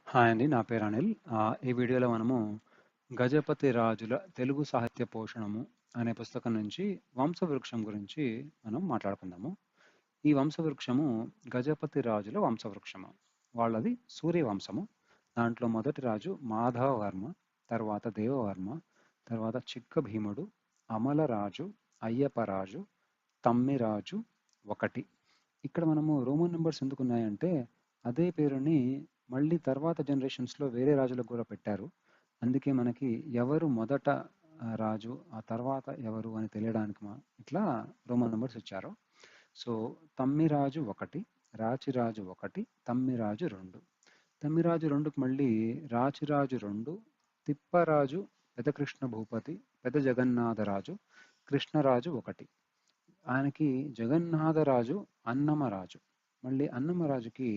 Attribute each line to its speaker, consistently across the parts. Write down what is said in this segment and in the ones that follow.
Speaker 1: Hi అండి. నా పేరు అనిల్. ఈ వీడియోలో మనము 'గజపతి రాజుల తెలుగు సాహిత్య పోషణము' అనే పుస్తకం నుంచి వంశవృక్షం గురించి మనం మాట్లాడుకుందాము. ఈ వంశవృక్షము గజపతి రాజుల వంశవృక్షము. వాళ్ళది సూర్యవంశము. దాంట్లో మొదటి రాజు మాధవవర్మ, తర్వాత దేవవర్మ, తర్వాత చిక్క భీముడు, అమలరాజు, అయ్యప్పరాజు, తమ్మిరాజు ఒకటి. ఇక్కడ మనము రోమన్ నెంబర్స్ ఎందుకున్నాయంటే అదే పేరుని మళ్ళీ తర్వాత జనరేషన్స్లో వేరే రాజులకు కూడా పెట్టారు. అందుకే మనకి ఎవరు మొదట రాజు ఆ తర్వాత ఎవరు అని తెలియడానికి ఇట్లా రోమన్ నెంబర్స్ ఇచ్చారు. సో తమ్మిరాజు ఒకటి, రాచిరాజు ఒకటి, తమ్మిరాజు రెండు. తమ్మిరాజు రెండుకు మళ్ళీ రాచిరాజు రెండు, తిప్పరాజు, పెదకృష్ణ భూపతి, పెద జగన్నాథరాజు, కృష్ణరాజు ఒకటి. ఆయనకి జగన్నాథరాజు అన్నమరాజు, మళ్ళీ అన్నమరాజుకి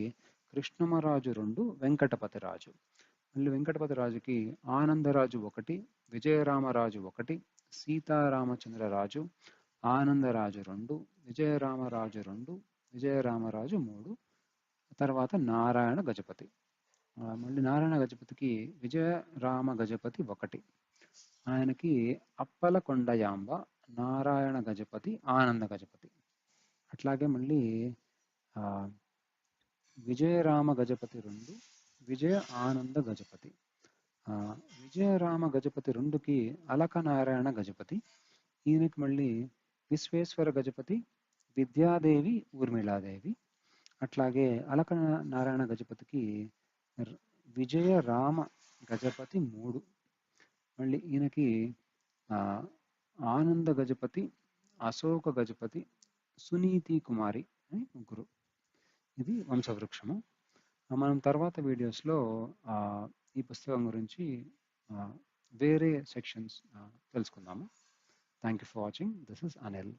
Speaker 1: కృష్ణమరాజు రెండు, వెంకటపతి రాజు, మళ్ళీ వెంకటపతి రాజుకి ఆనందరాజు ఒకటి, విజయరామరాజు ఒకటి, సీతారామచంద్రరాజు, ఆనందరాజు రెండు, విజయరామరాజు రెండు, విజయరామరాజు మూడు, తర్వాత నారాయణ గజపతి. మళ్ళీ నారాయణ గజపతికి విజయరామ గజపతి ఒకటి, ఆయనకి అప్పల కొండయాంబ, నారాయణ గజపతి, ఆనంద గజపతి. అట్లాగే మళ్ళీ ఆ, విజయరామ గజపతి రెండు, విజయ ఆనంద గజపతి. ఆ, విజయరామ గజపతి రెండుకి అలకనారాయణ గజపతి, ఈయనకి మళ్ళీ విశ్వేశ్వర గజపతి, విద్యాదేవి, ఊర్మిళాదేవి. అట్లాగే అలక నారాయణ గజపతికి విజయరామ గజపతి మూడు, మళ్ళీ ఈయనకి ఆ, ఆనంద గజపతి, అశోక గజపతి, సునీతి కుమారి అని ముగ్గురు. ఇది వంశవృక్షము. మనం తర్వాత వీడియోస్లో ఈ పుస్తకం గురించి వేరే సెక్షన్స్ తెలుసుకుందాము. Thank you for watching. This is Anil.